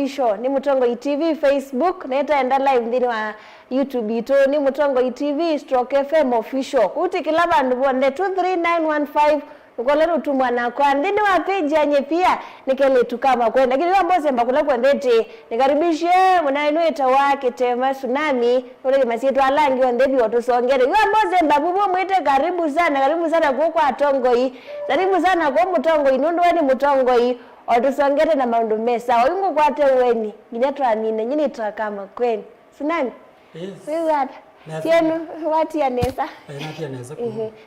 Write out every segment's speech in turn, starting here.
Show ni Mutongo TV Facebook netaenda live ndini wa YouTube ito ni Mutongo TV stroke FM official kuti kila bandu bonde 23915 ukolero tumwana kwa ndini wa page anye pia nikeletu kama kwenda kile ambazo mbakula kwendete nikaribishe munainoeta wa KITEMA TSUNAMI ule masietu alangi ondebi watusongere yo ambazo mbabubu mwite karibu sana kwa atongo hii karibu sana kwa Mutongo inundu wani Mutongo hii otusongere na maundu mesa oyungu kwate weni nginyatwa amine nyini kama kweni TSUNAMI yes siwata tienu wati ya nesa nati ya nesa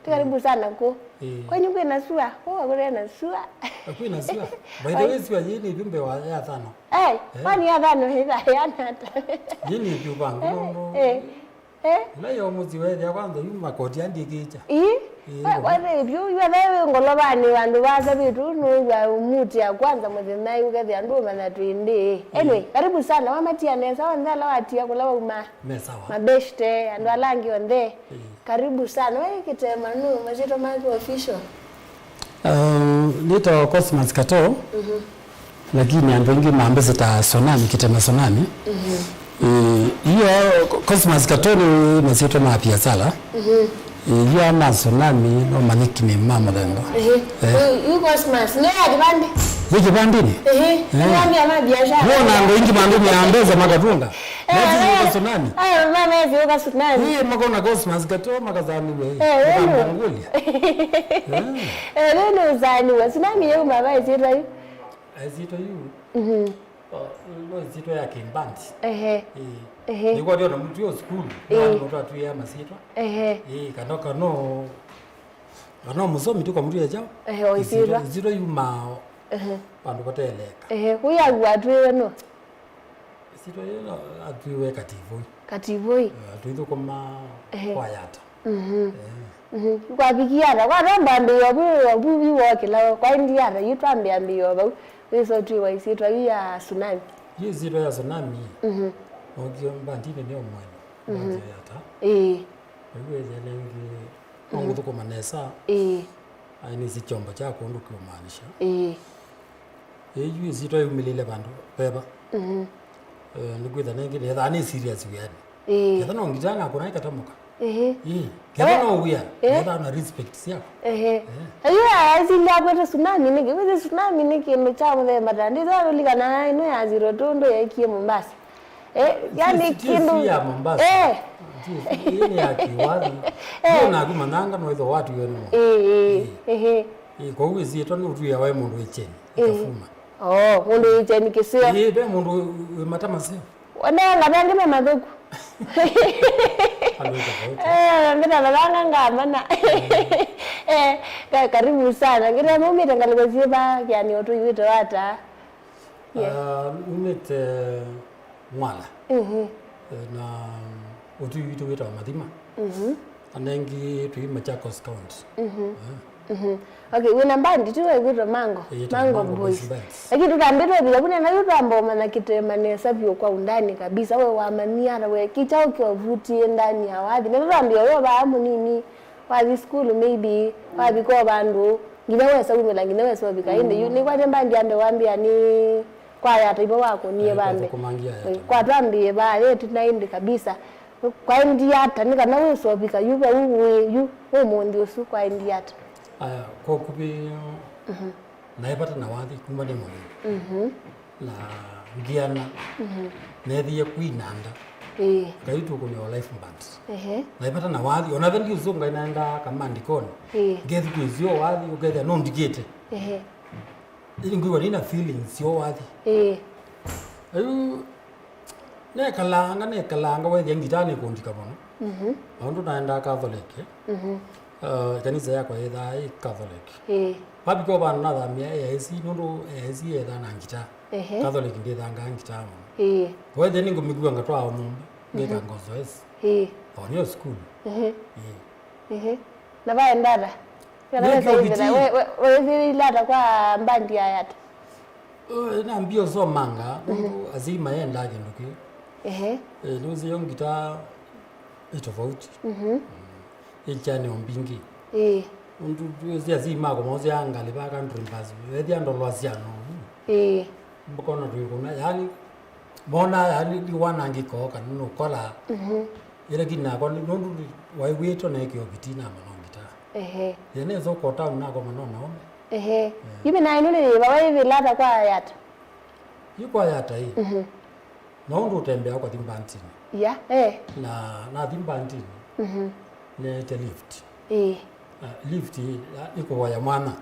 tukaribu sana ko kwenye kwena sua kule na sua kwena sua by the way sua yini vimbe wa ya thano kwani ya thano hiza yana hata yini vyubangu na yo muzi wewe ya kwanza yuma koti andikija wale byo wewe ngolobani bandu baza bitu no ya umuti ya kwanza mwezi nayi ukathi andu mana twinde anyway karibu sana wamatia nesa wanzala watia kulawa uma mesawa mabeshte andu alangi onde karibu sana wewe KITEMA no mazito mazi official nito Cosmas Kato lakini andu wengi maambeza ta TSUNAMI KITEMA TSUNAMI hiyo Cosmas Kato ni mazito mapya sala ya TSUNAMI no maniki ni mama dendo you Cosmas ne adibandi wiki bandini ngambi ama biashara wona ngo ingi bandu niambeza makatunda nezi TSUNAMI mama hivi uka TSUNAMI hii makona Cosmas Kato makazani wewe ngambangulia leno uzani wa TSUNAMI yeu mama izira yu azito yu no zito ya kimbandi niko ndio na mtu yo school na mtu atu ya masito kanoka no musomi tuko mtu ya jao oisira zito yuma bandu bateleka huya gwatwe no zito yo atuwe kativoi atuido koma kwayata kwa bikiana kwa romba yo woke la kwa indiana yitwambia mbiyo ba weso tu waisitwa ya TSUNAMI zito ya TSUNAMI ogyo mbandine ne omwana yata wewe zelengi onguto koma nesa aini sichomba chako ndo kumaanisha yu zito yumilile bandu beba nigwitha nengi ne thani serious yani ketha no ngitanga kuna ikatamuka ketha no uya ketha na respect siako ayo azinga kwa TSUNAMI nige with TSUNAMI nige mechamo the matandi zo ligana ino ya zero tondo ya ikie Mombasa yani kindu ya Mombasa yini ya kiwali na kumananga no izo watu yenu kwa hiyo zito ni utu ya wae mundu echeni ikafuma mundu echeni kisio be mundu matamasi wana ngabangi na madhuku mbona nalanga ngamana karibu sana ngira mimi tangalibazie ba yani otu yuto hata umete mwala na otu yuto weta madima anengi tu Machakos County okay wina mbandi tu wegiro mango boys lakini tutambiro bila kuna na yuto ambao na KITEMA nesa pio kwa undani kabisa wewe waamania wewe kichao kiovutie ndani ya wadi na tutambio wewe baamu nini wa school maybe wa biko bandu ngine wewe sabu mela ngine wewe sabu bikainde ni kwa mbandi ambe waambia ni kwa yata ibo wako niye bambe kwa tambie ba yetu nainde kabisa kwa ndiata nikana wewe sabu bika yuba wewe mundi usu kwa ndiata kwa kubi naipata na wathi kuma ni mwalimu na ngiana nethi kuinanda kaitu kunyo life band naipata na wathi ona then uzunga inaenda kama ndikoni ngethi kwizio wathi ugetha no ndigite ingwe nina feelings yo wathi ayu ne kalanga wethi ngitani kundika bono ndo naenda Catholic kanisa yako etha Catholic babiko bana na thamia esi ndo esi etha na ngita Catholic ndi thanga ngita mo wethi ningo migua ngatwa omumbi ngeka ngozo esi on your school na ba ndara kana sasa wewe lada kwa mbandi ayata na mbio so manga azima yenda kinduki nuzi yongita itofauti ichane ombingi undu tuwezi azima kwa mozi anga libaka ndrimbazi wethi andolwa ziano mbokona tuikuna yani bona ali wanangiko kanunu kola ile kina kwa nundu waiweto na ikyo bitina manongita yene zo kota nako manona ome yibi na inuni baba hivi lata kwa yata yuko yata hii naundu utembea kwa timbantini ya na timbantini ne te lift lift iko ya mwana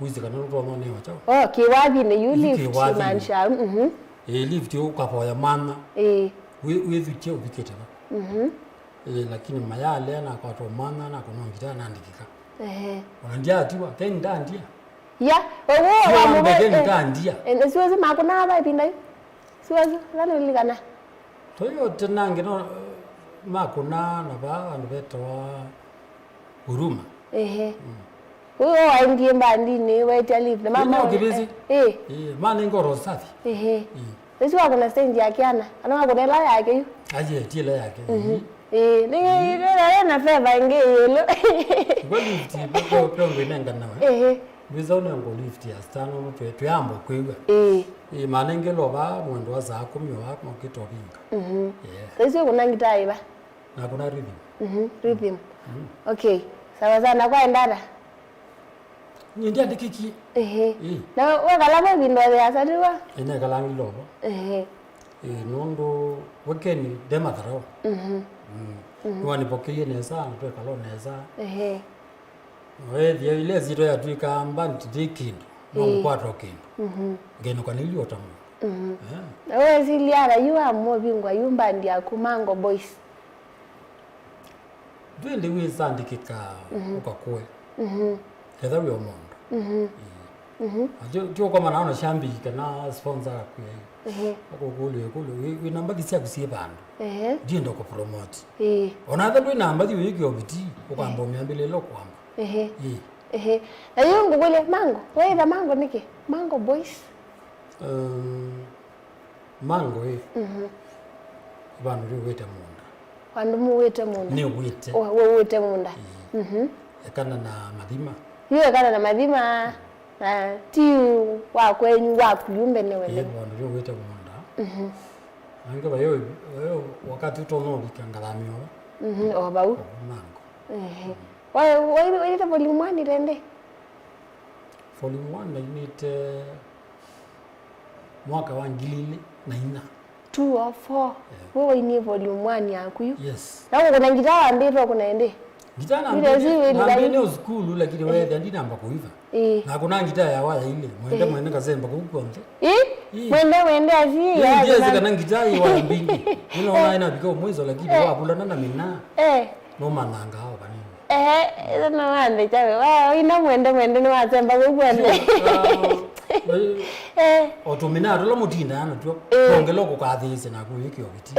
wizi kana ndo no ne wacha kiwabi ne you lift mansha lift ukapo ya mwana wizi che ubiketa lakini mayale na kwa to mwana na kunongita na ndikika wanandia atiwa kenda ndia ya wewe wa mbe ndia siwezi makuna hapa ipinda siwezi lana ligana toyo tenange no makuna na ba ndo betwa huruma wewe waingie mbandini wewe live na mama maana ngoro safi sisi wako na stage yake ana kuna la yake hiyo aje tila yake ninge na favor ngelo kweli tipo prongo inanga nawe bizona ngo lift ya stano no tuyambo kwegwa maana ngelo ba mwendo wa za 10 wako mokitobinga sisi kuna ngitai ba na kuna rhythm okay sawa sana kwa ndara ndia dikiki na wakala bindo ya sadwa ina kalangi lobo nondo wakeni demataro wani pokie nesa ndo kalo nesa wewe ile zito ya tuika mbanti dikindo no kwatro kindo ngeno kanili otamu wewe ziliara yuwa mo bingwa yumba ndia kumango boys twende wizandikika ukakwe ketha wi omondo ajo kama naona shambi kana sponsor kwe akukule we namba kisia kusie bandu ndindo ko promote ona tha ndwe namba thi wiki obiti ukamba myambile lo kwamba ayo ngule mango wewe da mango niki mango boys mango bandu wete munda bandu muwete munda ni wete wete munda kana na madhima hiyo kana na madhima na tiu wa kwenyu wa kuyumbe ne wele bandu wete munda anga bayo wakati tono bikangalamio obau mango wewe ita volume 1 rende volume 1 unit mwaka wa 2004 2 or 4 wewe ni volume 1 yaku yes na kuna gitaa ndito kuna ende gitaa na ndio school lakini wewe ndio namba kuiva na kuna gitaa ya waya ile mwende kazemba kukonze mwende azi ya jeze kana gitaa ya waya mbingi unaona ina biko mwezo lakini wapulana na mina no mananga hao kanini na wande chawe wewe ina mwende ni wazemba kukonze otuminaro lo mutinda ana tu ongelo ko kathise na kuyiki obiti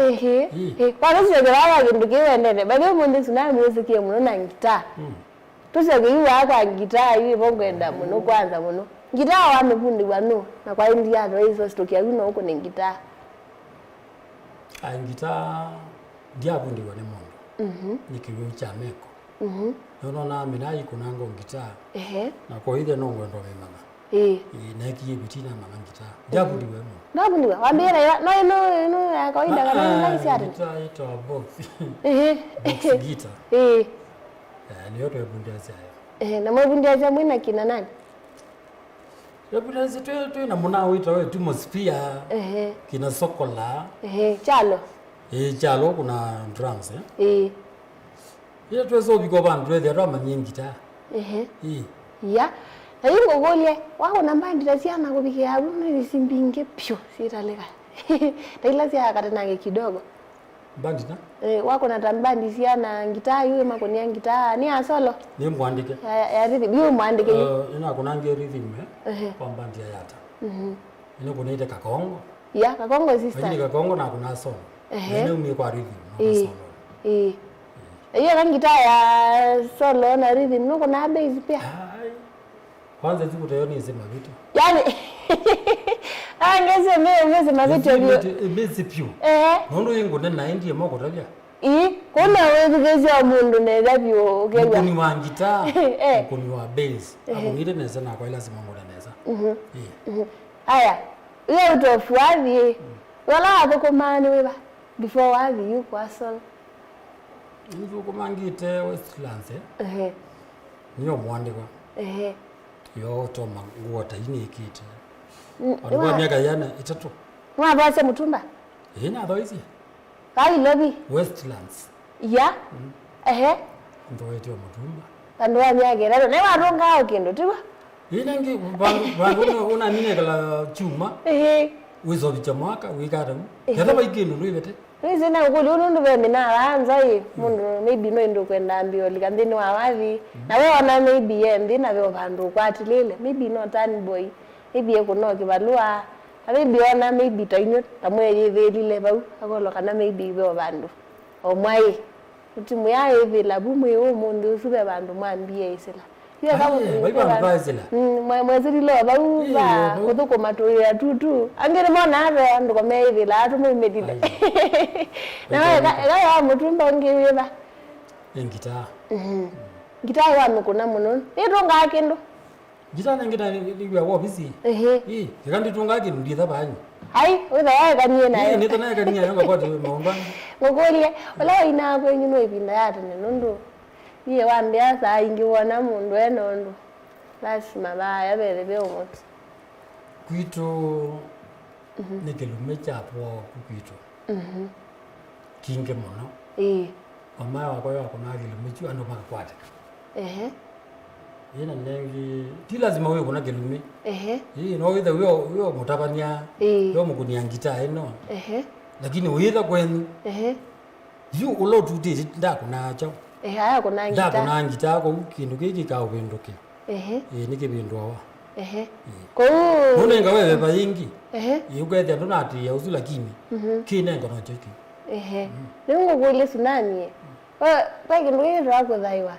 kwa nini sio kindu kiwendene bado mundu tsunami musikie muno na ngita tusege yuwa kwa ngita yi bongenda muno kwanza muno ngita wa mebundi wano na kwa india ndo hizo stoki ya yuno huko ni ngita ngita ndiabundi wane mondo nikiwe cha meko nono na minai kunango ngita na kwa ile no ngendo memana na kiye bitina manangita jabundi wemo ngabundi wambira no ya kawaida kana ngai siari ito box guitar ni yote bundi asia na mwebundi asia mwina kina nani yabundi asia tu na muna wito we tumosphere kina sokola chalo chalo kuna drums ile tuwezo biko bandu ile rama nyingita ya ayingo golie wako nambandi tasiana kubiki yabu ni simbinge pyo sitaleka taila sia katanange kidogo bandi na wako na tambandi siana ngita yule makoni ngita ni asolo ni mwandike ya rhythm yule mwandike ina kuna nge rhythm kwa bandi ya yata ina kuna ite kakongo ya kakongo sister lakini kakongo na kuna solo ina umi kwa rhythm na solo hiyo ngita ya solo na rhythm no kuna bass pia kwanza tu kutayoni sema vitu yani angeze mimi vitu hivyo bezi pio nondo yengo na 90 moko tabia kuna wewe gezi mundu ne davyo ogega kuni wa ngita kuni wa bass akungire neza na kwa lazima ngoda neza aya ile utofuavi wala athukuma ni wiba before wathi you kwasol nthukuma ngite Westlands niyo mwandikwa yo toma nguo ta ini ikite alikuwa miaka yana 3 mwabase mutumba ina thoizi kai lobi Westlands ya ndo etio mutumba tandu wa miaka rero ne waronga kindu tiwa ina ngi bangu una nine kala chuma wizo bicha mwaka wikata yatha baikindu rwibete Nizina ukuli unundu be mina anza mundu maybe no ndo kwenda mbio likandini wa wathi na wewe ona maybe yendi na wewe bandu kwatilile maybe no tan boy maybe ekuno kibalua maybe ona maybe tainyo tamwe yethelile bau agolo kana maybe wewe bandu omwai utimu ya yethila bumwe mundu usube bandu mwambie isila Iya kama bazila. Mweziri lo bau ba kutuko matoya tutu. Angere mona ave ndo komeithi la tumu medile. Na ga mutumba ngiwe ba. Ngita. Ngita wa mukuna muno. Itonga kendo. Ngita ngita liwa wo bisi. Ngandi tunga kindu nditha banyi. Ai, wetha ya kanie na. Ni tana kanie yanga kwa maomba. Ngokolie, wala ina kwa nyuno ibinda yatene nondo. Iye wambia saa ingi wona mundu enondo lazima baya bele be umuti kwitu nikilume chapo kwitu kinge muno mama wako yako na kilume chu ando makakwata yena nengi ti lazima wewe kuna kilume no witha wewe mutabania wewe mukunia ngita eno lakini witha kwenu yu ulo tuti ndakuna chao haya kuna ngita. Da kuna ngita ko kindu kiki ka ubinduke. Niki bindwa wa. Ko munenga wewe bayingi. Yugwethe ndo nati ya uzu lakini. Kinenga no cheki. Ningo kwele tsunami. Wa kindu kiki rako dhaiwa.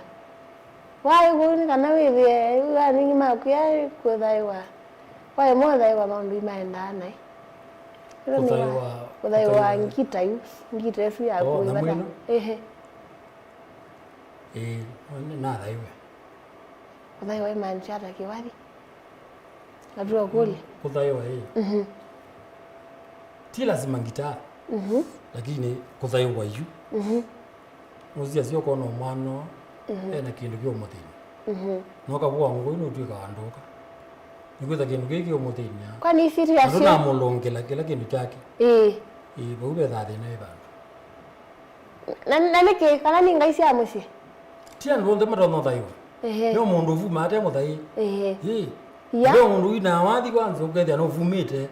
Wa nguni kana wewe wa ningi makuya ko dhaiwa. Wa mo dhaiwa maundu imaenda nai. Dhaiwa ngita yu. Ngita yesu ya ko ibata. Nada iwe. Kudhaiwa imanchata kiwadi. Kadua kule. Kudhaiwa ti lazima ngita. Lakini kudhaiwa yu. Muzia sio kono mwana ena kindu kyo muthini. Noka bwa ngo ino twika wandoka. Nikuza kindu kiki omuthini. Kwani serious? Nuna mulongela kila kindu chake. Baube thadi na ibanda. Nanike kana ningaisi amusi. Tia ndonde marono thaiwa. Yo mundu vuma ate muthai. Ya. Yo mundu ina wathi kwanza ukethia no vumite.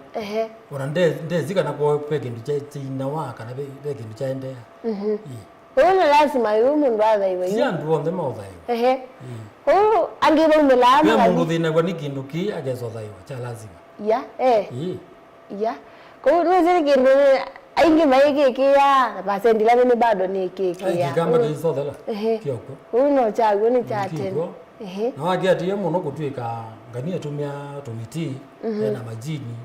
Ora ndezika na ko pekindu cha ina wa kana pekindu cha endea. Ona lazima yu mundu athaiwa. Tia ndonde mathaiwa. Angiba umelamu. Yo mundu thina kwa nikindu ki agezo thaiwa cha lazima. Ya. Ya. Ko nuziri kindu aingi maiki kia pasendila mimi bado ni kiki ya kigamba kisothela kioko uno chagu ni chaten na wagia tie muno kutwika ngania tumia tumiti na majini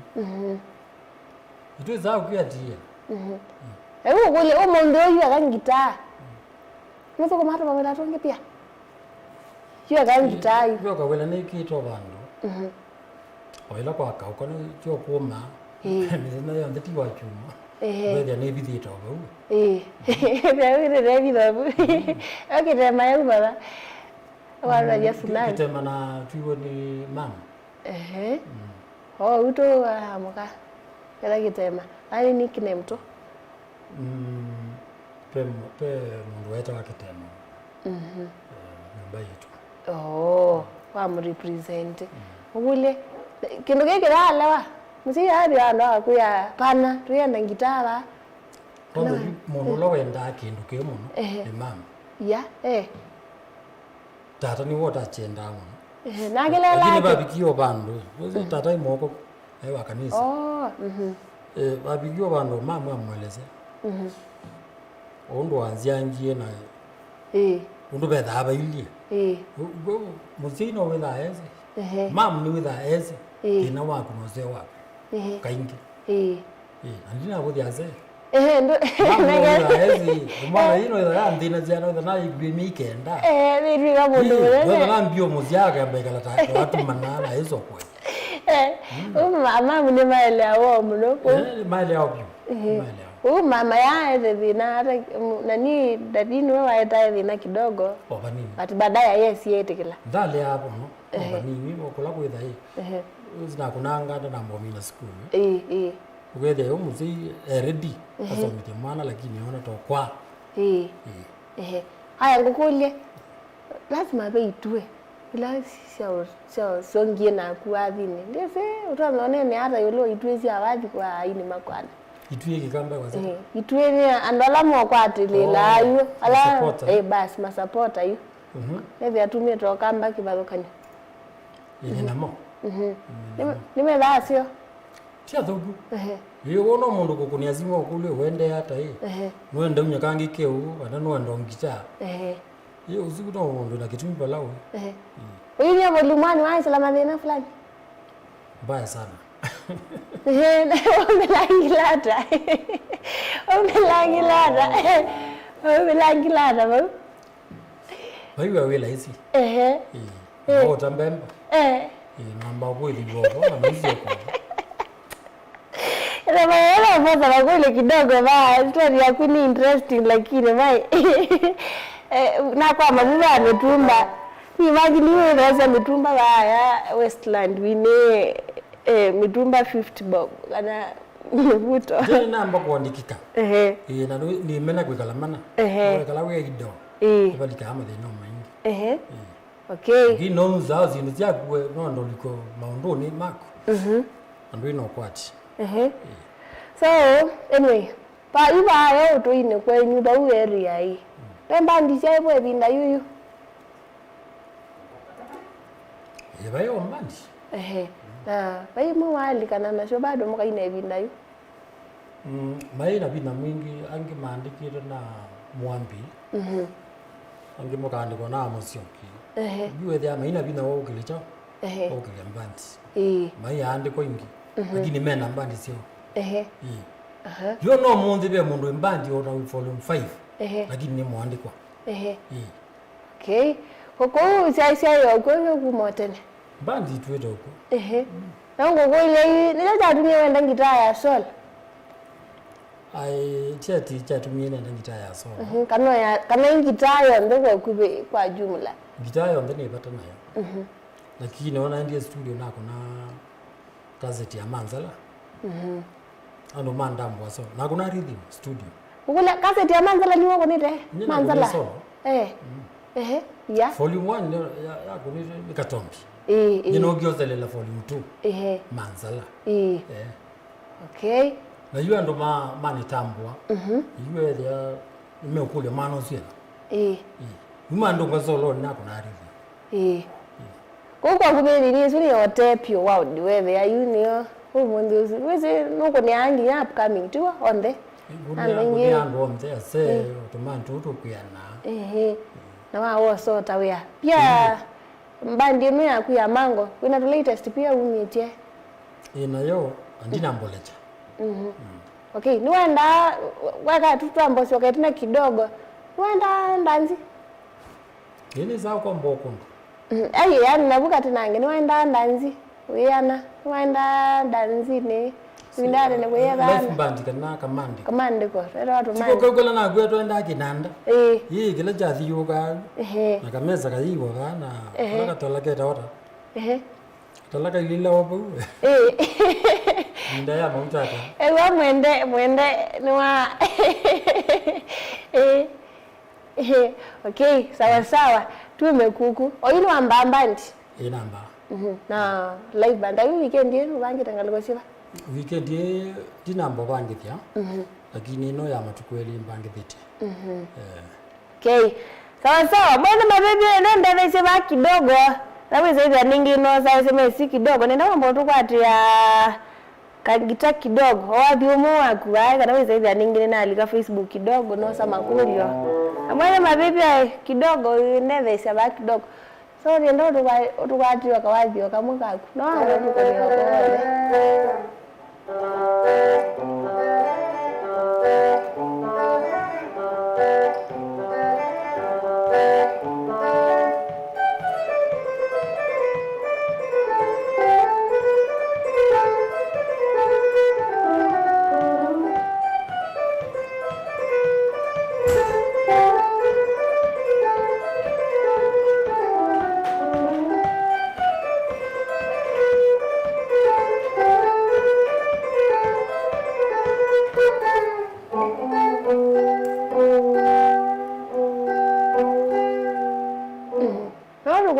itu za kuya tie ewu kule umondo yu akangita nuko mato bamela tonge pia yu akangita yu ka wela ne kito bando oila kwa ka ukona cyo kuma mizina ya ndeti wa chuma wewe ni bidito bau wewe bidito KITEMA ya baba wala ya tsunami KITEMA na tuiwo ni mama uto amuka kala KITEMA ani nickname to pe mundu weta wa KITEMA nyumba yetu wa mu represent ugule kindu kike dalawa musi hadi anda kuya pana tuyenda ngitara kondo mundu lo wenda kindu ke muno ni mama ya tata ni wota chenda muno nagelela lakini babikio bandu tata imoko wa kanisa babikio bandu mama amweleze ondo anziangie na undu betha abailie musino wetha eze mama ni wetha eze ina waku noze waku kaingi andina kuthia ze ndo ezi mwana ino ida ndina jana ida na igwimi kenda bibi ga mundu wewe na mbio muziaga mbegala ta watu manana hizo kwe Mama mune maelewa mno. Maelewa. Mama ya thina nani dadini wewe waeta thina kidogo. Obanini. Ati baadaye yes yete kila. Ndale hapo no. Obanini okula kwetha hii. Zina kunanga ndo nambo mina school. Ugethe yo muzi ready. Asomite mwana lakini ona to kwa. Haya ngukulie. Lazima beitwe. Ila sio ngie na kuadhini. Ndio se utaona ne hata yolo itwezi awazi kwa ini makwana. Itue kikamba kwa sababu. Itue ni andola mo kwatilila ayo. Ala bas ma supporta ayo. Neve atumie to kamba kibadokanya. Yene namo. Nimetha sio. Tia thugu. Yo no mundu kukuniazima okule wende hata hii. Nwende unyakangi keu ana nwendo ngicha. Yo usiku no mundu na kitumi balao. Uyu ni volumani wa salama dena fulani. Mbaya sana. Umelangilata. Umelangilata. Wewe wela hizi. Utambemba. Namba kweli bora na mzee kwa. Ndio maana kweli kidogo ba story yako ni interesting lakini mai. Na kwa mabuba ametumba. Imagine wewe unaweza mitumba ya Westland wine mitumba 50 bob kana vuto. Jeni namba kuandikika. Na ni mena kwikala mana. Kwikala we ido. Bali kama de no maingi. Okay. Gino zao zinu zakwe no ndo liko maondoni mako. Ando ino kwati. So anyway, pa iba yo to ine kwenyu ba u area hii. Pemba ndisia ibo ebinda yuyu. Yebayo mbandi. Na bai mo wali kana na sho bado mo kaine ebinda yu. Mai na bina mwingi angi maandikire na mwambi. Angi mo kaandiko na amosioki. Biwe dia mai na bina wo kilicho. Okile mbandi. Mai andiko ingi. Lakini mena mbandi sio. Yo no mundi be mundu mbandi ona volume 5. Lakini ni mwandikwa. Okay. Koko usiaisia yo kwa kumotene. Mbandi tuwete huko. Na ngoko ile nileta tumie wenda gitaa ya sol. Ai cha tumie nenda gitaa ya sol. Kana gitaa yo ndo kwa jumla. Gitaa yo ndani ipata nayo. Lakini naona ndiye studio nako na gazeti ya Manzala. Ano mandambo so. Na kuna rhythm studio. Ukula gazeti ya Manzala ni wako nite? Manzala. Yeah. Volume 1 ya kunite Mikatombi. Giozelela volume 2. Manzala. Okay. Na yua ndo manitambwa. Yua ya imekule mano sila. Yuma ndo kwa solo nako na rhythm. Kwa kubeli ni suri yote pio wow diwewe ya yunio. Umunduzi. Wese nuko ni angi ya upcoming too on the. Nguni ango omte se otomantu tukuyana. Na wao sota wea. Pia mbandi ino yaku ya mango. Wina the latest pia unyetie. Yo andina mbolecha. Okay, niwenda weka tutwambo sio katina kidogo. Niwenda ndanzi. Yene sawa kwa mboko. Yani nabuka tinange niwenda ndanzi. Uyana niwenda ndanzi ne. Windare ne kuya bana. Life band kana kamandi. Kamandi ko. Era watu mandi. Siko kola na kwetu enda kinanda. Kila jathi yoga. Na kameza kayiwa kana. Kana tolaka tawata. Tolaka lila wapo. Nda ya mautaka. Wa mwende niwa. Okay, sawa. Tumekuku. Oyini wa mbambandi. Namba. Na live band ayu weekend yenu bangi tangaliko siba. Weekend ye dinambo bangi pia. Lakini no ya matukweli bangi bite. Okay. Sawa. Mbona mabebi nenda vese ba kidogo. Sababu hizo ningi no sasa si kidogo. Nenda mambo tu kwa ati ya kagita kidogo. Wapi umu akuwa kana hizo ningi na alika Facebook kidogo no sama kulio. Mbona mabebi kidogo nenda vese ba kidogo. So ndio tukati wakawazi wakamuka. No ndio kwa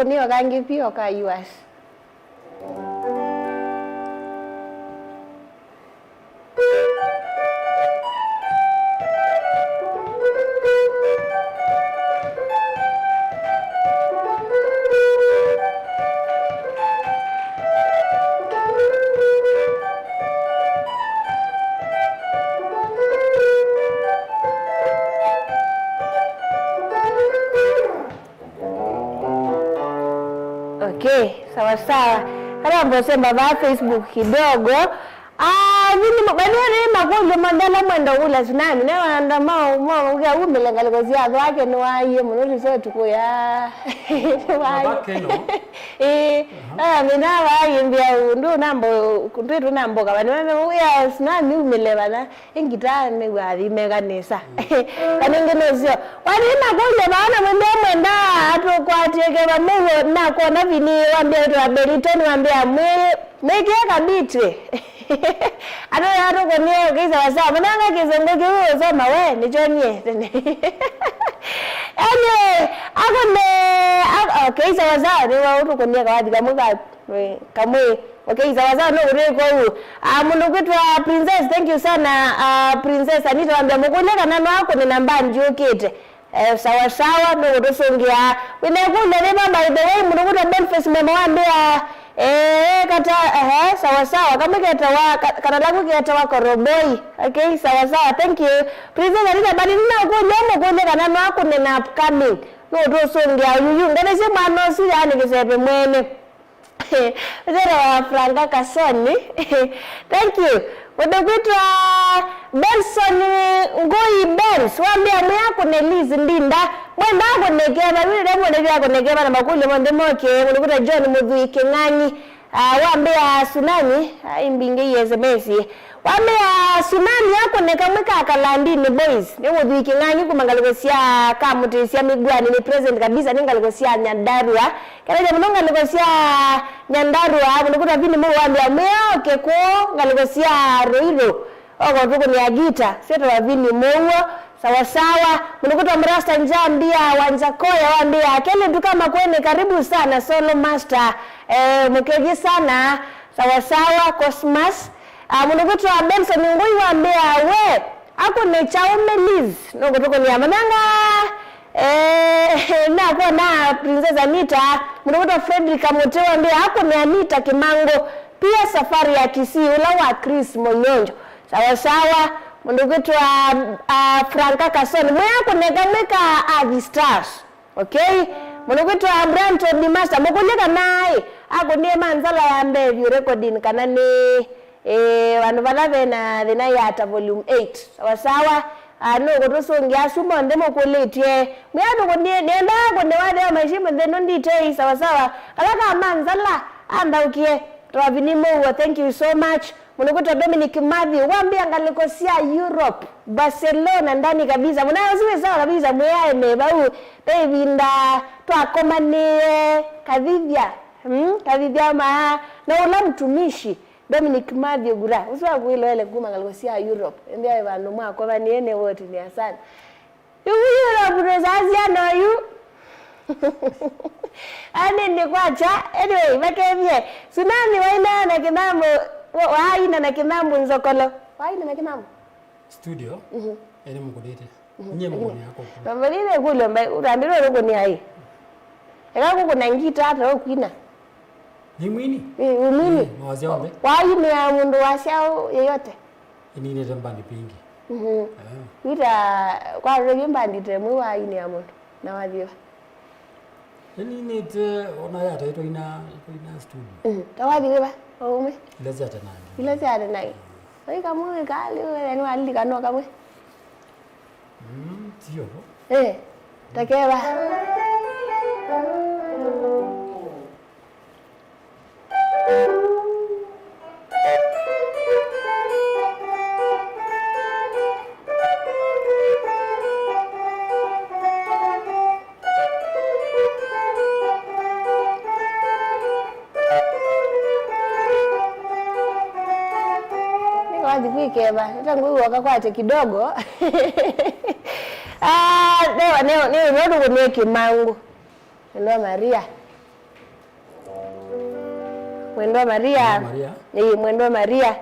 kuni wakangi pio ka US. Okay, sawa sawa. Hata mbosema ba Facebook kidogo. Vini mabaniani makunjo mandala mwendo ula tsunami. Newa andamao ukia umelenga likozi ya wake nuwa iye mnuti sotu kuya. Mabake no? Minawa imbia undu nambo, kuntuitu nambo kama niwame uya tsunami umelewa na ingita megwathi meganisa. Kaningino sio. Wani makunjo maana mwenda atu kwa tiekeba mungu na kuona vini wambia utu wa beritoni wambia mekieka biti. Ano kwenye kisa wasa mnanga kizongo kiwe soma we nichonye okay sawa ni wa utu kwenye kawadi kamwe okay sawa no ureko huu mundu kwitwa princess thank you sana princess Anita wambia mukuleka nano wako ni namba njukite sawa no utosongia winekule riba by the way mundu kwitwa Boniface memo wambia kata sawa kama kana langu keta wako roboi. Okay sawa thank you princess Anita bali nina ko nyomo ko le kana no ako na upcoming no to songia yuyu ngane se mano si yani kisepe mwene Zero Franka Kasoni. Thank you. Wadogwitwa Benson Ngoi Benz wambia mwako Nelizi Ndinda mwenda ako nekeba wili demo nevya ako nekeba na makuli mwende moke wadogwitwa John Mudhui Kengani wambia Tsunami imbinge SMS wambia Tsunami yako nekamweka akalandini boys ni Mudhui Kengani kumangalikosia kamutisia miguani ni present kabisa ningalikosia Nyandarua kaya jamunonga ngalikosia Nyandarua wadogwitwa vini mwa wambia mweo keko ngalikosia Roiro oko tuko ni agita seto wa vini mwa sawa mnukuta mrasta njambia wanjakoya wambia KELITU kama MAKUENI karibu sana solo master mkeji sana sawa Cosmas mnukuta Benson Ngui wambia we ako ne chaume Liz noko tuko ni MANYANGA na kwa na Princess Anita mnukuta Frederick Amote wambia ako ne Anita Kimango pia safari ya Kisii ula wa Chris Monyonjo sawa mundu kwitwa Franka Kasoni mwako negameka Avi Stars. Okay mundu kwitwa Branto di Master mukuleka naye ako niye manzala ya mbevyu recording kanani wanu valave na thina yata volume 8 sawa no kutosongia asumo ndemo kuletie mwado kunye nenda kunye wade mashimo ndeno nditei sawa kalaka manzala andaukie Ravinimo thank you so much. Mnukuta Dominic Mavi wambia ngalikosia Europe Barcelona ndani kabisa mnayoziwe sawa kabisa mweyae mebau tevinda twakomane kadhivya kadhivya na ula mtumishi Dominic Mavi gura usiwa kuilo ele kuma ngalikosia Europe ndia vandu mwako vaniene wote ni asana Europe rezazi no you ani ni kwacha anyway makevye Tsunami waina na kinambo waina na kinambo nzokolo waina na kinambo studio ene mukudete nye mukoni yako bambalile kule mba urandiro roko ni ai eka kuko na ngita hata okwina ni mwini mwini mwazi ombe waina ya mundu washao yeyote ini ne tambandi pingi ita kwa revyo mbandite mwe waina ya mundu na wadhiwa ini nete ona yata ito ina studio tawadhiwa ome Ilezi ate nai oi kamwe kali eni wali kano kamwe tiyo takeba keba tangu wakakwate kidogo leo ndio kwenye Kimangu ndio Maria Mwendo Maria. Maria. Mwendo Maria.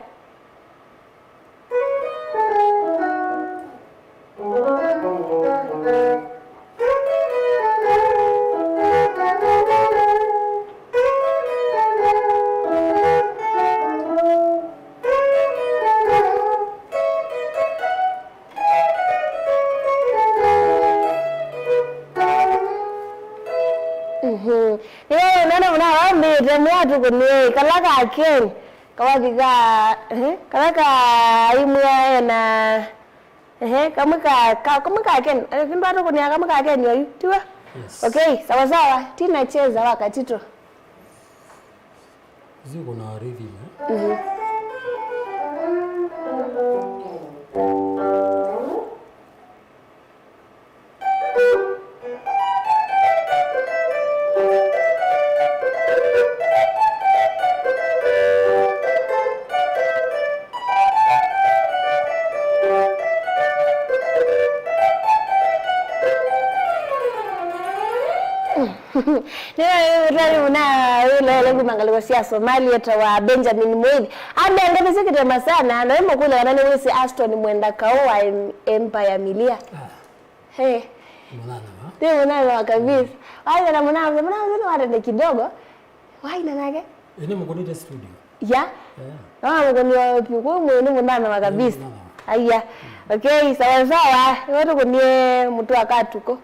Nana kuni kalaka ken kawabiga imwe na kamuka ken kindu kuni kamuka ken yoyu tiwa. Okay, sawa sawa tina cheza wakati to ziko na rhythm Leo mangalo sia Somalia tawa Benjamin Mwedi. Anga ngabizikitema sana na wemo kule wanani wisi Aston mwenda kaoa Empire Milia. Hey. Mwana kabisa. Wai na mwana wale kidogo. Wai na nage? Ene mkonite studio. Ya? Mkoni kwa mwenu mwana kabisa. Aya. Okay, sawa sawa. Watu kunie mtu akatuko.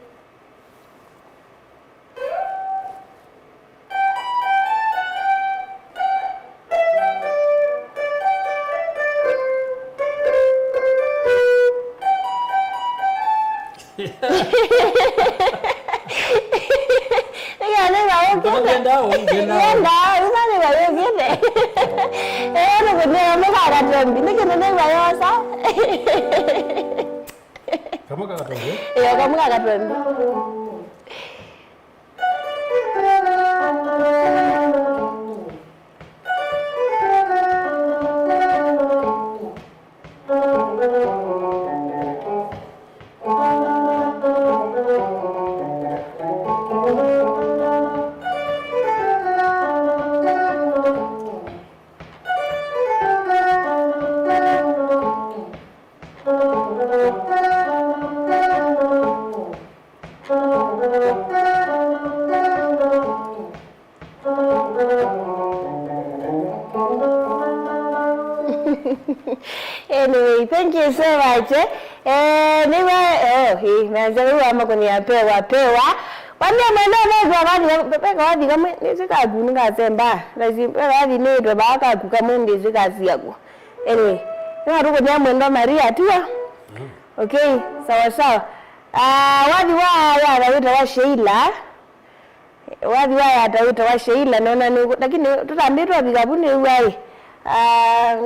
Anyway, thank you so much. Niwa makoni apewa. Wani mwendo wadi kama nizika kuninga semba. Wadi nidwa baka kukamundi zika siyaku. Anyway, niwa ni mwendo Maria tuwa. Okay, sawa. Wadi ya atawita wa Sheila. Wadi ya atawita wa Sheila. Lakini tutambirwa bigabuni uwai.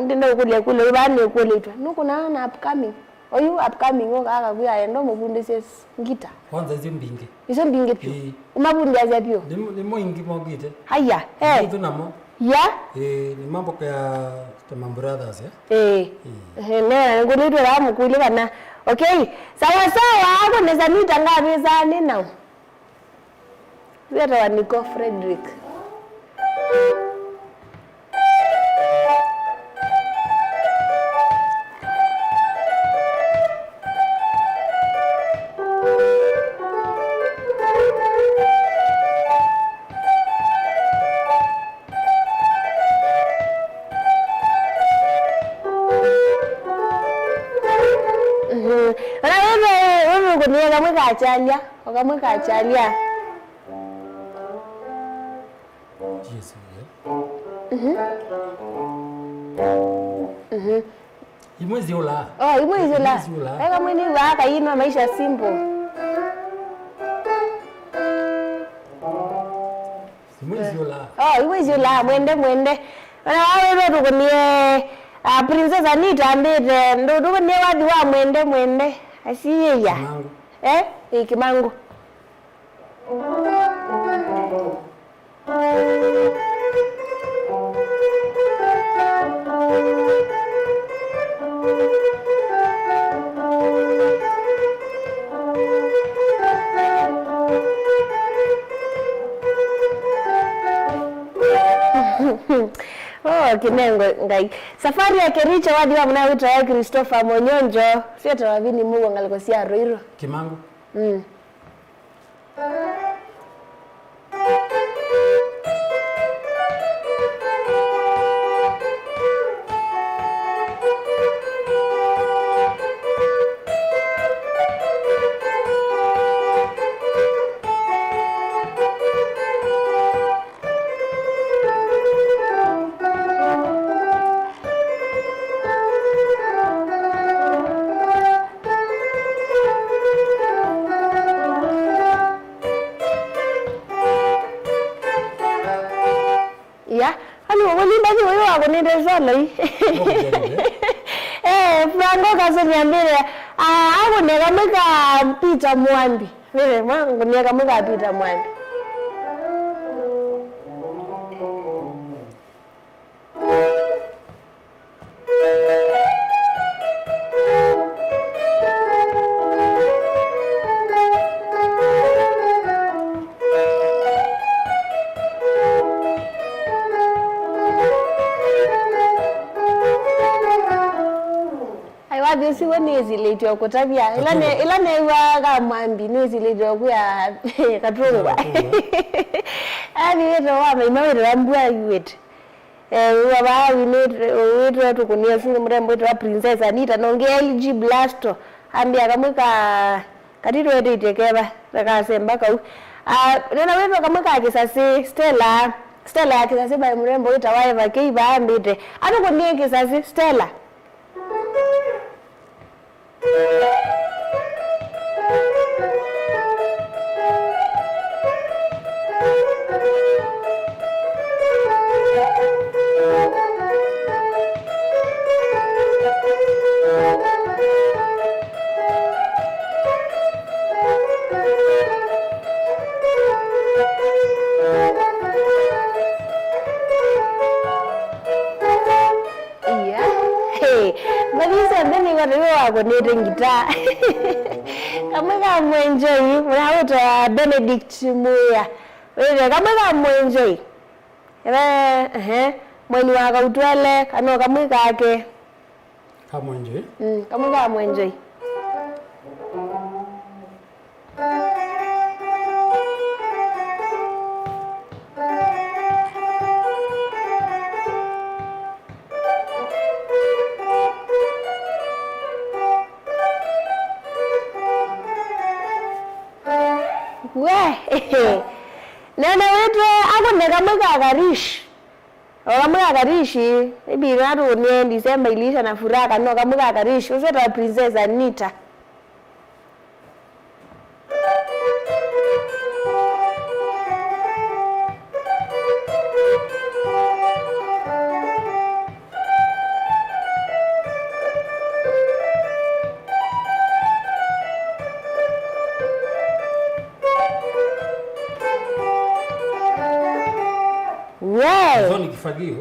Ndindo kule bani kule tu nuko na upcoming oyu upcoming okaka kuya endo mubundi ses ngita kwanza izo mbinge pio umabundi aza pio ni moingi mogite haya ndio namo ya ni mambo ya TSUNAMI brothers ne ngulitwe la mukuli bana. Okay, sawa hapo neza nita ngapi zani now zeta wa Nico Frederick. Wakamweka achalia. Imwezi ula. Imwezi ula. Eka mwini waka ino maisha simple. Imwezi ula. Imwezi ula mwende. Wana wawe tukunie Princess Anita ambite ndo tukunie wadi wa mwende. Asiye ya. Kimangu. Kericho kinengo ngai safari ya Kericho wadi wa mna wito ya Christopher Monyonjo sio tawabini Mungu ngalikosia roiro Kimangu Nendezalai Frango kasoniambia hapo nekameka Peter Mwambi vile mwangu nekameka Peter Mwambi This one is late or Kotabia. Ilane waga Mwambi nezi late or kuya Katrungwa. Ani yeto wa maimawe rambua yuet. We need to kunia sini mrembo wa Princess Anita nonge LG Blasto. Ambi akamuka katito wetu itekeba rakasemba kau. Nena wetu akamuka akisasi Stella akisasi ba mrembo itawaeva keiba ambite. Ano kunia kisasi Stella. Gita kama mwenjoy unaita Benedict Muya wewe kama mwenjoy mweni waka utwele kano kama kake kama mwenjoy kama mwenjoy Nana wetu ako nekamweka akarishi wakamweka akarishi maybe ngatu ni December ilisha na furaha kano kamweka akarishi useta Princess Anita Zoni kifagio.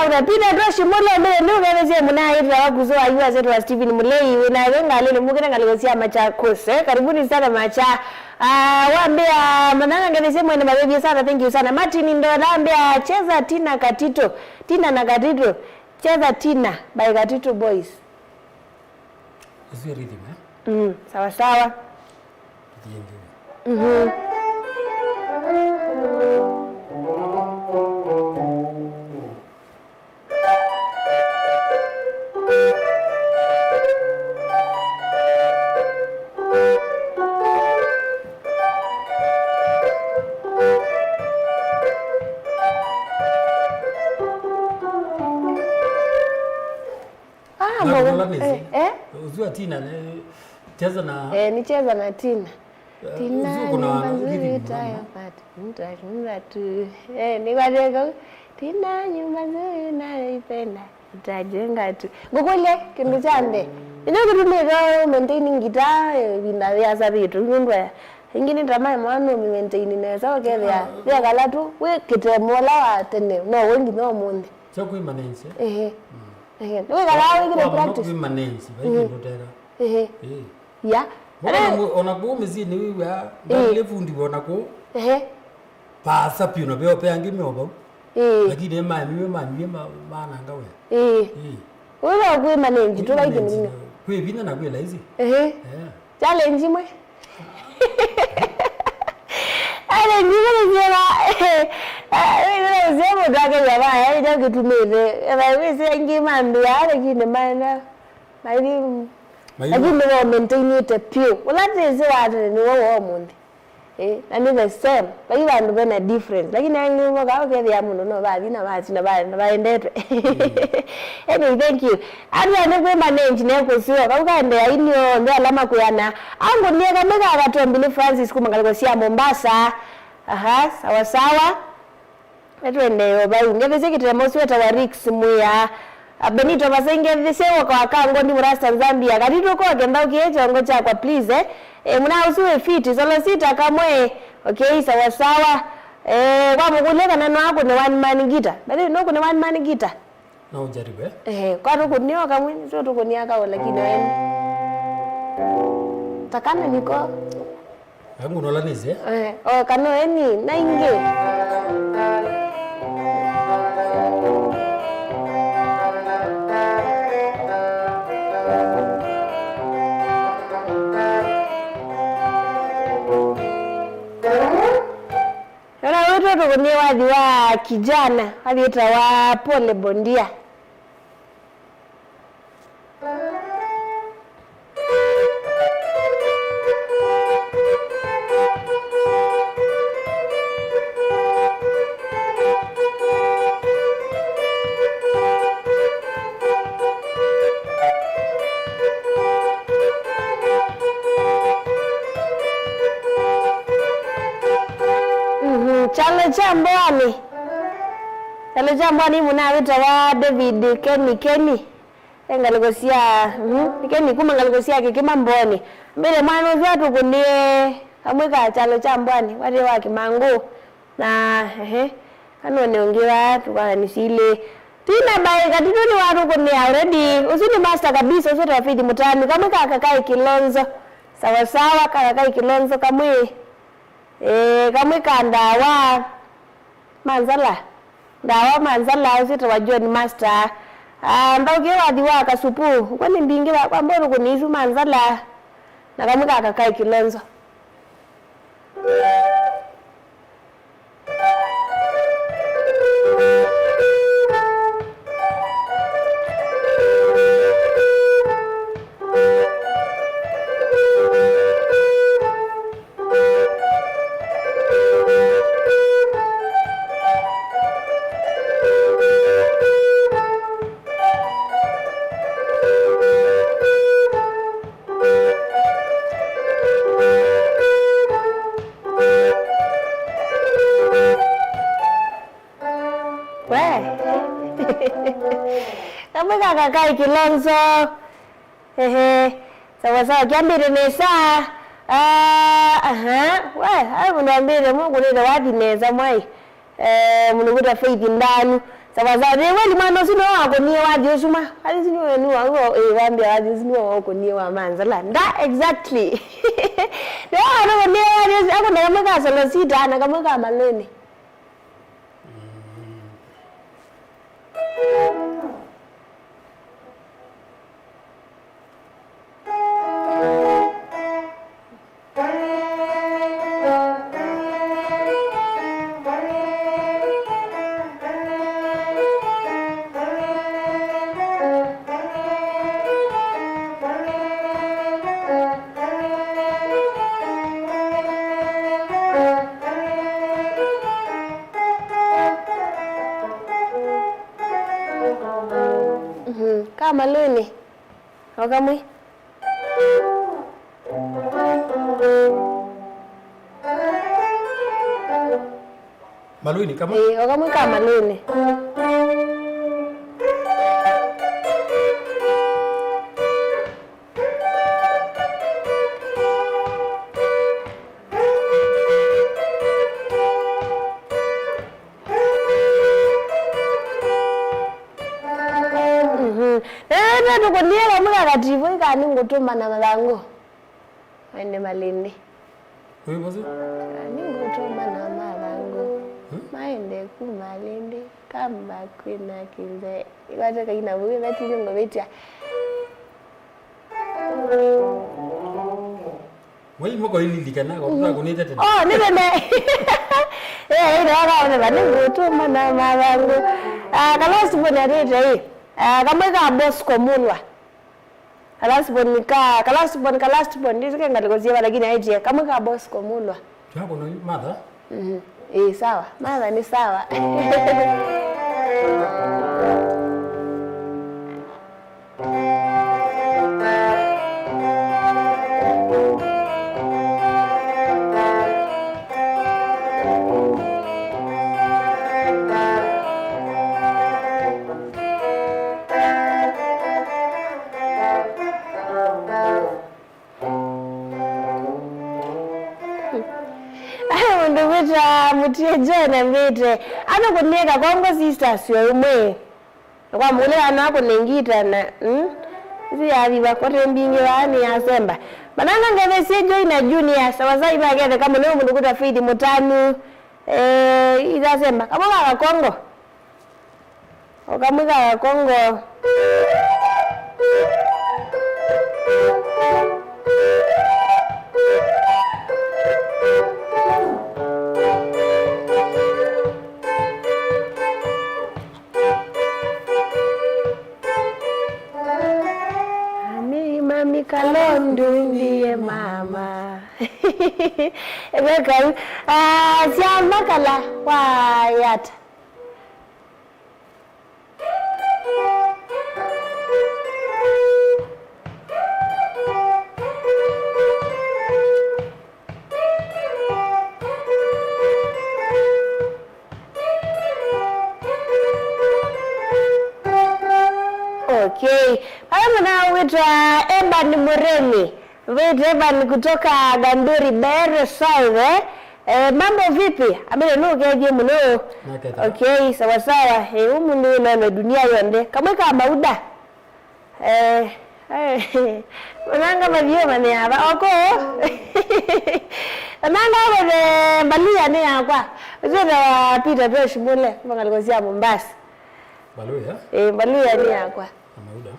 Na pina doshi mole mele nuga muna ita wakuzoa yuwa zetu wa Steven Mulei na wenga lele mugina ngaligosia macha kose karibuni sana macha waambia mananga ngelese mwene mabebi sana thank you sana Martin ndo naambia cheza Tina na Katito cheza Tina by Katito Boys Is it rhythm sawa sawa Uzua Tina cheza na nicheza na Tina kuna ni wadego Tina nyumba nzuri naipenda itajenga tu ngokole kindu chande ino kitumika maintaining guitar vinavyaza vitu ngundwa ingine ndama mwana mi maintain neza okethia ya galatu we kitemola wa tene no wengi no mundi chako imanense we galawe kile practice imanense baiki ya ona go mezi ni wiwa ndale fundi bona ko pasa pio no beo pe angi me obo lakini mami mana ngawe wewe kwe manenji to like ni kwe bina na kwe laizi challenge mwe ale ndivyo zema dage yaba ya ida kutumeze wewe se angi mambi ya lakini mana lakini no maintain it pure wala teze watu ni wo mundi and the same but you are no different lakini angi mo ka ke ya muno no ba bina ba tina ba endetwe anyway thank you ani ane kwe manage ne ko siwa ka ukaende ya inyo ndo alama kuyana angu niye kameka akatombile Francis kumangaliko sia Mombasa sawa sawa etwende ba ngeveze kitemo sweta wa Rix muya Benito basenge visewa kwa kango ndi murasta Zambia katito ko genda ukiecho ngo cha kwa please muna usiwe fiti solo sita kamwe okay sawa sawa kwa mkuleka nano wako ni one man guitar bali no kuna one man guitar na ujaribu kwa tuko niyo kamwe sio tuko niaka lakini wewe takana niko yangu nola nize kano eni na inge Ni wadhi wa kijana aliita wa Pole Bondia Chalo chambwani muna wita wa David Kenny engalikosia Kenny kuma ngalikosia kikima mboni mbele mwana zatu kunie amweka chalo chambwani wale wa Kimangu na kanone ongewa tukanisile tina bae katituni watu kunie already usini master kabisa usini rafiki mutani kama kakakai Kilonzo sawa sawa kakakai Kilonzo kamwe kamwe kandawa manzala dawa manzala usita wajua ni master ndauke wadhi wa kasupu kwani mbingi kwa mbona kunizu manzala na kamwe kakakai Kilonzo kakakai Kilonzo sawa sawa kiambire nesa hayo niambire Mungu ndio wapi neza mwai mnuguta faith ndani sawa sawa wewe mwana sino wako ni waje usuma hali sino wenu wao waambia waje sino wako ni wa manzala nda exactly ndio ana ni waje ako na kama kasala sita na kama kama leni kama leni wakamwe Malwini kama wakamwe kama leni tukunia mula kativu ikani ngutuma na malango ende malindi wewe bozo ni ngutuma na malango maende kumalindi kamba kwina kinze iwate kaina buwe bati ngo betia Wai moko ilindikana kwa kunita tena. Oh nile ira ne bane goto mana mabangu kala sibona rete kama ka boss komulwa kala sibon ndike ngalikozia lakini haije kama ka boss komulwa chako no mother sawa mother ni sawa mutie jana mbete ano kuneka kwangu sisters yo umwe kwa mule anako nengita na isi yavi bakote mbingi wani yasemba mananga ngeve sejo ina junior sawaza iba gede kama leo mundu kuta feed mutanu izasemba kama wa Kongo okamuga wa Kongo Kalondo ndiye mama Ebeka siamba kala wa yata Okay. Haya mna wita Eban Muremi. Wita Eban kutoka Ganduri Bere South. Mambo vipi? Amene nukeje muno. Okay, sawa sawa. Humu ni na dunia yonde. Kamweka mauda. Mananga mavyo mane hapa. Oko. Mananga wale balia ni akwa. Zira Peter Tosh mule bangalikosia Mombasa. Baluya? Baluya ni akwa. Amauda.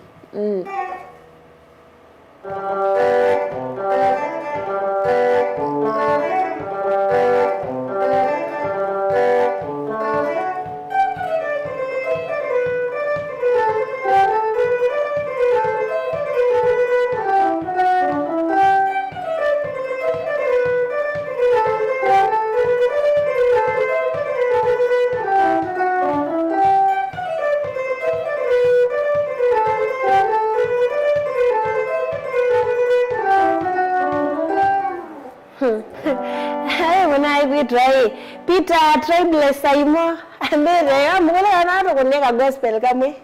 Peter Tribeless Saimo amere amule anato kuneka gospel kamwe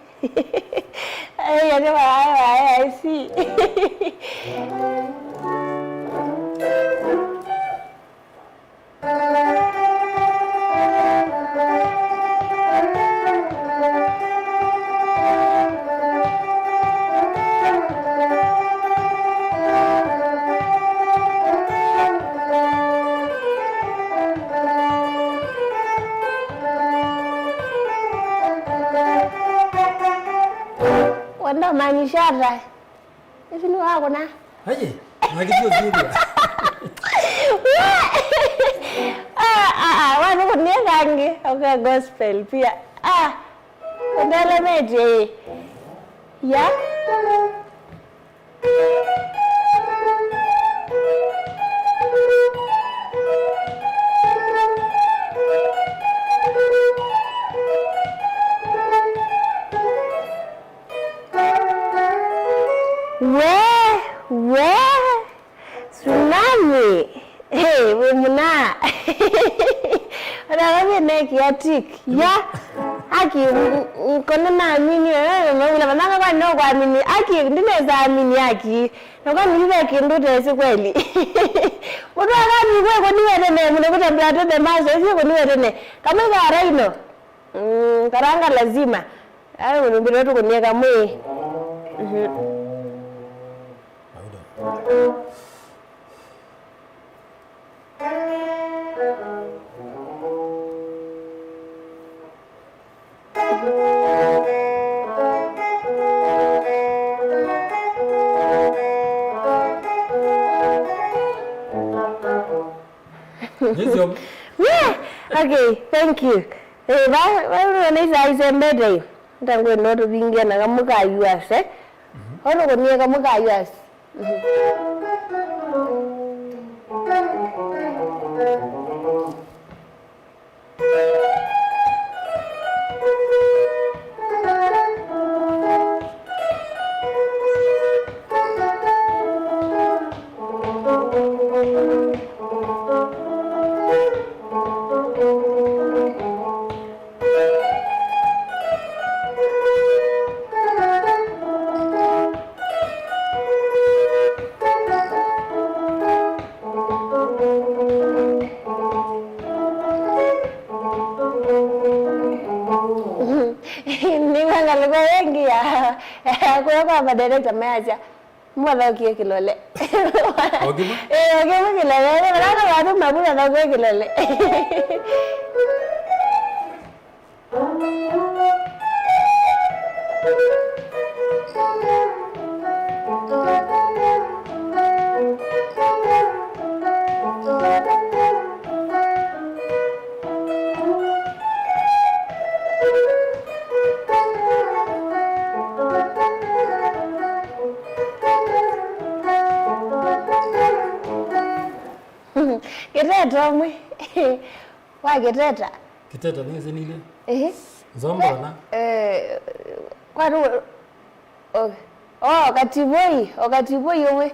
I see wanda manishara hivi ni wako na aje makisio zuri wana kuniange okay gospel pia ndala meje ya Tsunami. Hey, we muna. Ana Nikyalilimbana ya aki kono na amini na bananga kwa no kwa amini aki ndineza amini yaki no kwa niwe kindu tese kweli udo akani kwe ko niwe ne mune kutambia tete mazo sio ko niwe ne kama gara ino karanga lazima ayo nimbiro to kunieka mwe Okay, thank you. Ba ni sai sembede. Ndangwe noto bingia na kamuka US Hono konie kamuka US. Kwa director meacha mwana kie kilole Ogima ogima kilole nana watu mabuna na kwa kilole Kiteta mwe. Wa kiteta. Kiteta ni zinile. Zombona. Kwa ru. Katiboi yomwe.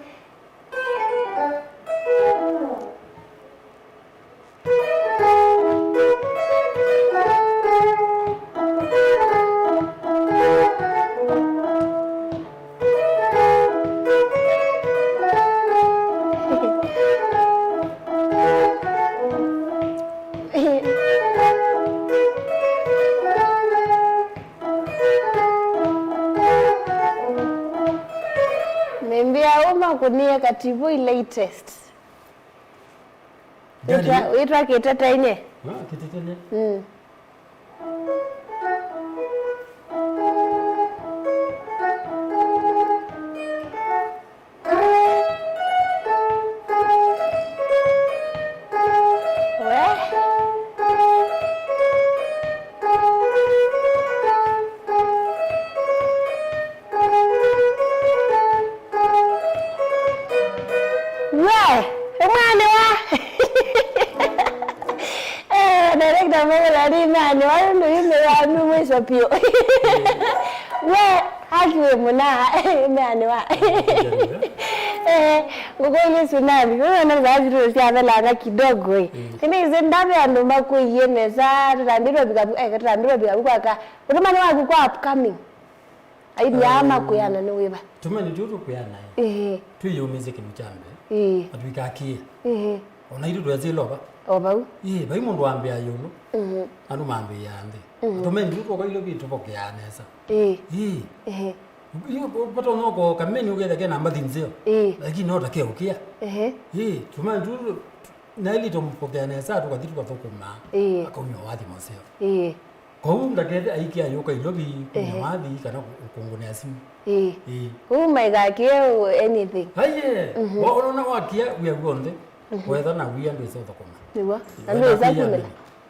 Kunia katibu latest. Witwa kiteta ine. Kiteta ine. Pio. Hakiwe muna mani wa. Ngogole tsunami. Wewe zaziru siavela kidogo. Kini zendabe ando makuyemeza randiro bigabu kwa utumani wangu kwa upcoming. Aibi ama kuyana ni weba. Tumani juru kuyana. Tuyo music mchambe. Atwikakie. Ona iru dwaziloba. Obau. Bai mundu ambia yulu. Anu mambe yande. Tumeni juru kwa ilo bitu pokeanesa. Iyo pato noko kameni ugeda kena mbadinzio. Lakini nota ke ukia. Tumani juru na ili tompokeanesa tukaditu kwa thokuma. Akonyo wadi moseo. Kwa ndakede aikia yoka ilobi kunyawadi kana ukongone asimu. Maiga kia anything. Haye. Waona wakia uyagonde. Whether na we and we saw the corner.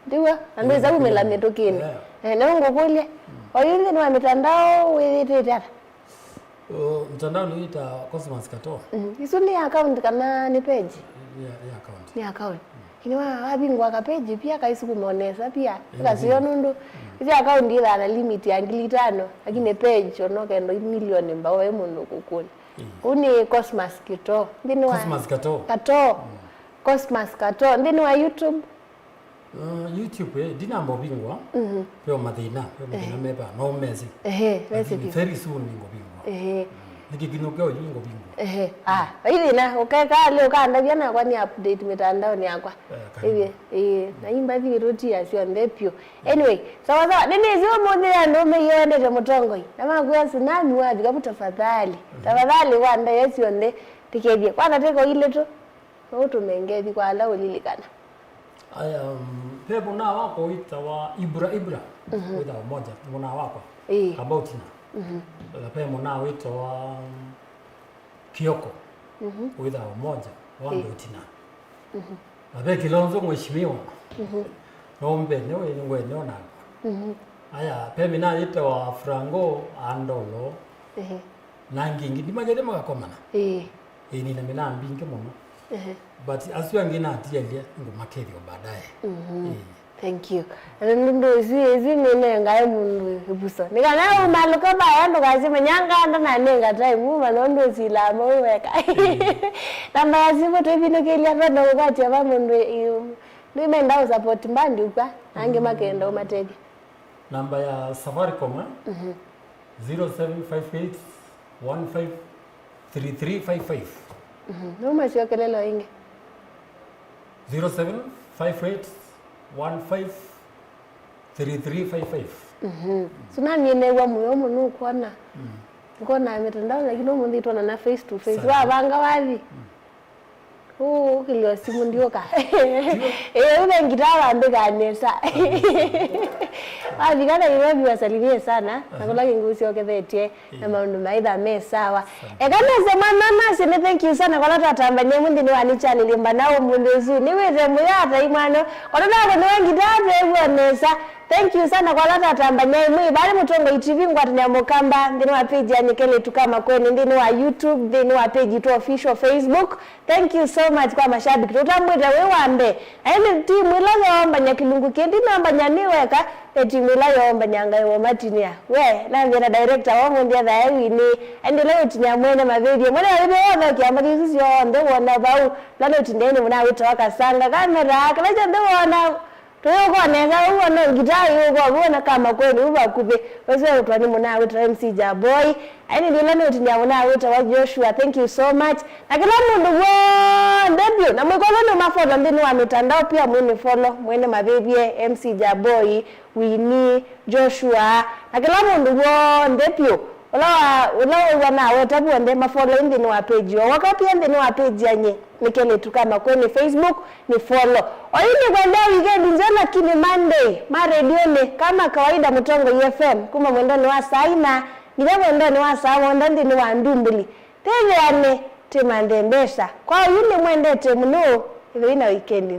Diwa. Ando zabu mela metokeni. Na ngokole. Oyunge ni mitandao wewe tata. Mtandao ni ita Cosmas Kato. Isuni account kana ni page. Yeah, account. Ni account. Kiniwa wabingwa ka page pia kaisi kumonesa pia. Kasio nundu. Ile account ila na limit ya 500 lakini page onoke ndo milioni mbawe mundu kukuni. Uni Cosmas Kato. Ndini wa Cosmas Kato. Cosmas Kato. Ndini wa YouTube. YouTube dinambo bingwa. Pio madina meba no mezi. Mezi. Very soon ningo bingwa. Nikiginoka yingo bingwa. Hivi na ukeka leo kaanda biana kwa ni update mitandao ni yakwa. Hivi na imba hivi roti ya sio ndepio. Anyway, sawa nini sio mmoja ndo umeiende te mutongo hii. Kama kwa tsunami wapi kabu tafadhali. Tafadhali wanda yesi onde tikeje. Kwana teko ile tu. Auto mengethi kwa ala ulilikana. Pepo na wako itawa Ibra. Wita moja mwana wako. Kabautina. La pepo na itawa Kioko. Wita moja wambautina. abe kilonzo mheshimiwa nombe newe ngwene ona aya pemi na ita wa frango andolo nangingi ndimagere magakomana ni na mina mbinge muno but aswa ngina atialia ngumakerio baadaye thank you ndo izi ngene ngaye mundu ibuso nikana umaluka baya ndo kazi manyanga ndo nanenga time malondo zilama weka namba yazibo tebino kelia ndo ngati aba mundu ndimenda support mbandi ukwa ange makenda umatege namba ya Safaricom 0758 153355 noma sio kelelo inge 0758 153355 tsunami newa muyo muno kuona ngona mitandao lakini mundi tona na face to face wa banga wapi kilio simu ndioka ule ngitara ndega nesa vikana iwebi wasalimie sana nakola kingusi okethetie na maundu maitha me sawa ekana sema mama sine thank you sana kwa tatambanye mundi ni Nikyalilimbana munduzu niwete muyata imano kwa nako ni ngitara ebonesa thank you sana kwa tatambanye mwi bali mutongo TV ngwatanya mukamba ndini wa page ya KELITU kama MAKUENI ndini wa YouTube ndini wa page to official Facebook thank you so much kwa mashabiki tutamwita we wambe ayi timu ila yombanya kilungu kendi nambanya niweka timu ila yombanya yo matinia we na ngena director wa mundi ya WINAKE endele utinya mwene mavideo mwene alibeona kiamba kisi yonde wona bau lalo tindeni muna wita wakasanga kamera akalaja ndewona Tuyoko nega uwana ngitari uko uwana kama kweli uba kupe wese utwani muna wita MC Jaboy aini dilani utinya muna wita wa Joshua thank you so much na kila mundu debut na mwikono no mafollow ndini wa mitandao pia mwini follow mwene mabibie MC Jaboy WINAKE Joshua na kila mundu debut Ula wana wetabu ande mafollow ndini wa page yo wakapia ndini wa page yanye KELITU kama MAKUENI Facebook ni follow oyini kwenda weekend njana kini Monday maredione kama kawaida mutongo FM kuma mwendoni wa saina nile mwendoni wa sawa ndani wa ndumbuli teve ane temandembesha kwa yule mwendete mno ile ina weekend